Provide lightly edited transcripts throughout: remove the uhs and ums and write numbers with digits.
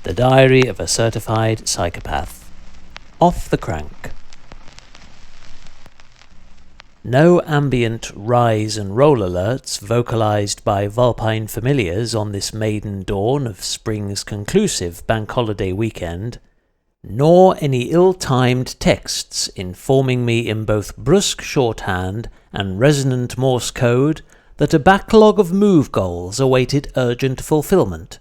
The Diary of a Certified Psychopath. Off the crank. No ambient rise and roll alerts vocalised by vulpine familiars on this maiden dawn of spring's conclusive bank holiday weekend, nor any ill-timed texts informing me in both brusque shorthand and resonant Morse code that a backlog of move goals awaited urgent fulfilment.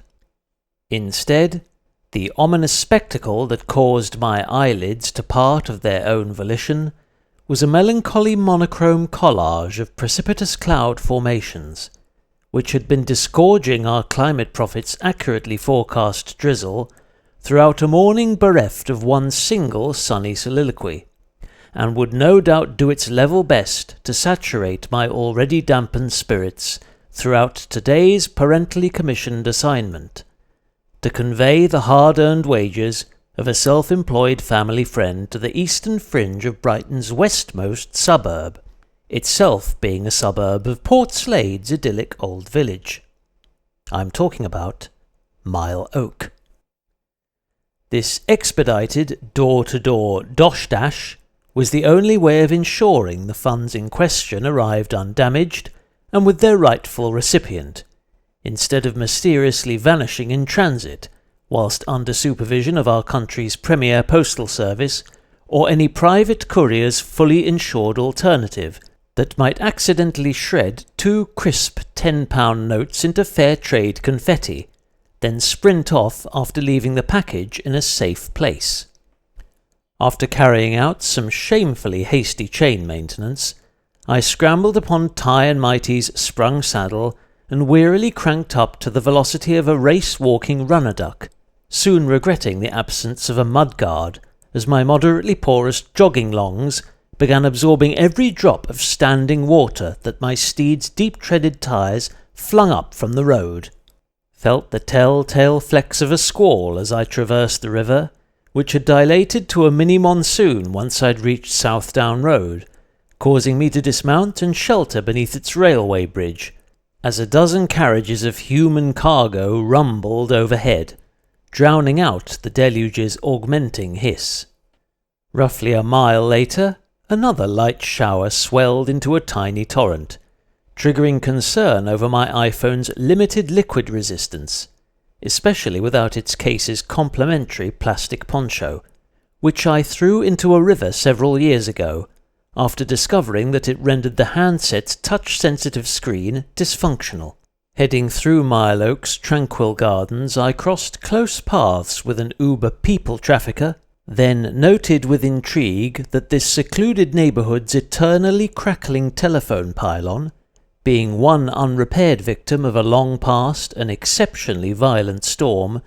Instead, the ominous spectacle that caused my eyelids to part of their own volition was a melancholy monochrome collage of precipitous cloud formations, which had been disgorging our climate prophets' accurately forecast drizzle throughout a morning bereft of one single sunny soliloquy, and would no doubt do its level best to saturate my already dampened spirits throughout today's parentally commissioned assignment, to convey the hard-earned wages of a self-employed family friend to the eastern fringe of Brighton's westmost suburb, itself being a suburb of Port Slade's idyllic old village. I'm talking about Mile Oak. This expedited door-to-door dosh-dash was the only way of ensuring the funds in question arrived undamaged and with their rightful recipient, instead of mysteriously vanishing in transit whilst under supervision of our country's premier postal service or any private courier's fully insured alternative that might accidentally shred 2 crisp £10 notes into fair trade confetti, then sprint off after leaving the package in a safe place. After carrying out some shamefully hasty chain maintenance, I scrambled upon Ty and Mighty's sprung saddle and wearily cranked up to the velocity of a race-walking runner-duck, soon regretting the absence of a mudguard as my moderately porous jogging-longs began absorbing every drop of standing water that my steed's deep-treaded tyres flung up from the road. Felt the tell-tale flecks of a squall as I traversed the river, which had dilated to a mini-monsoon once I'd reached Southdown Road, causing me to dismount and shelter beneath its railway bridge, as a dozen carriages of human cargo rumbled overhead, drowning out the deluge's augmenting hiss. Roughly a mile later, another light shower swelled into a tiny torrent, triggering concern over my iPhone's limited liquid resistance, especially without its case's complimentary plastic poncho, which I threw into a river several years ago, after discovering that it rendered the handset's touch-sensitive screen dysfunctional. Heading through Mile Oak's tranquil gardens, I crossed close paths with an Uber people trafficker, then noted with intrigue that this secluded neighbourhood's eternally crackling telephone pylon, being one unrepaired victim of a long-past and exceptionally violent storm,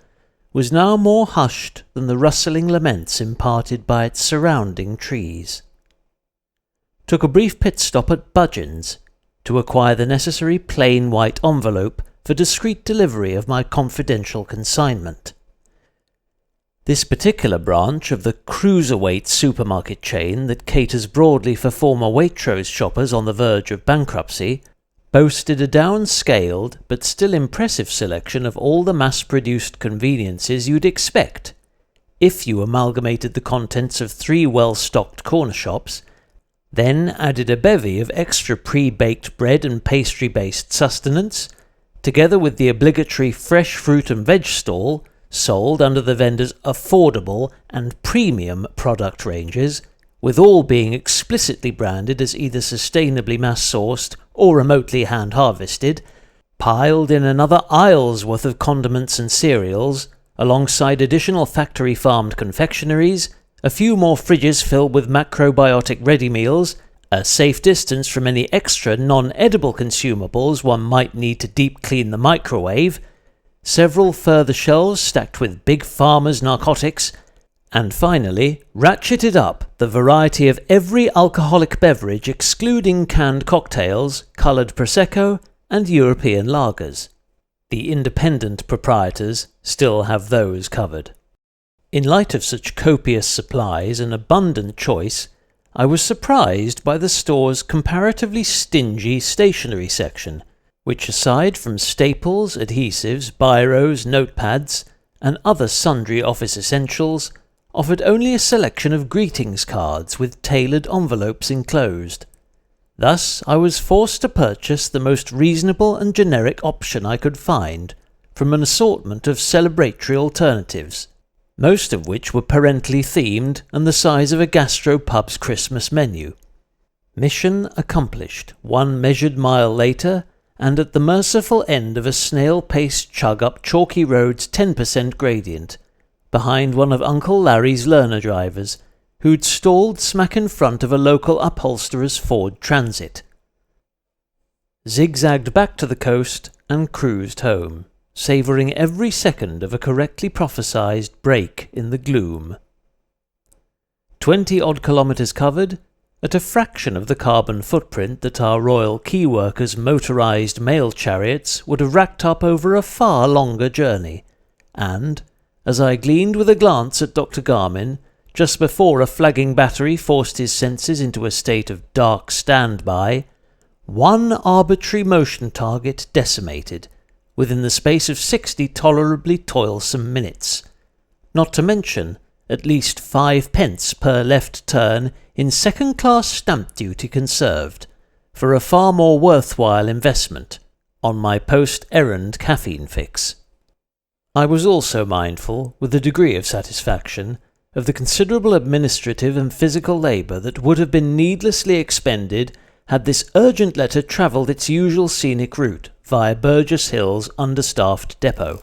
was now more hushed than the rustling laments imparted by its surrounding trees. Took a brief pit stop at Budgeon's to acquire the necessary plain white envelope for discreet delivery of my confidential consignment. This particular branch of the cruiserweight supermarket chain that caters broadly for former Waitrose shoppers on the verge of bankruptcy boasted a downscaled but still impressive selection of all the mass-produced conveniences you'd expect if you amalgamated the contents of 3 well-stocked corner shops, then added a bevy of extra pre-baked bread and pastry-based sustenance, together with the obligatory fresh fruit and veg stall sold under the vendor's affordable and premium product ranges, with all being explicitly branded as either sustainably mass-sourced or remotely hand-harvested, piled in another aisle's worth of condiments and cereals, alongside additional factory-farmed confectionaries, a few more fridges filled with macrobiotic ready meals, a safe distance from any extra non-edible consumables one might need to deep clean the microwave, several further shelves stacked with Big Pharma's narcotics, and finally ratcheted up the variety of every alcoholic beverage excluding canned cocktails, coloured Prosecco, and European lagers. The independent proprietors still have those covered. In light of such copious supplies and abundant choice, I was surprised by the store's comparatively stingy stationery section, which aside from staples, adhesives, biros, notepads, and other sundry office essentials, offered only a selection of greetings cards with tailored envelopes enclosed. Thus I was forced to purchase the most reasonable and generic option I could find from an assortment of celebratory alternatives, most of which were parentally themed and the size of a gastropub's Christmas menu. Mission accomplished, 1 measured mile later, and at the merciful end of a snail-paced chug up Chalky Road's 10% gradient, behind one of Uncle Larry's learner drivers, who'd stalled smack in front of a local upholsterer's Ford Transit. Zigzagged back to the coast and cruised home, savouring every second of a correctly prophesied break in the gloom. 20-odd kilometres covered, at a fraction of the carbon footprint that our Royal Key Workers' motorised mail chariots would have racked up over a far longer journey, and, as I gleaned with a glance at Dr. Garmin, just before a flagging battery forced his senses into a state of dark standby, 1 arbitrary motion target decimated, within the space of 60 tolerably toilsome minutes, not to mention at least 5 pence per left turn in second-class stamp duty conserved, for a far more worthwhile investment, on my post-errand caffeine fix. I was also mindful, with a degree of satisfaction, of the considerable administrative and physical labour that would have been needlessly expended had this urgent letter travelled its usual scenic route via Burgess Hill's understaffed depot.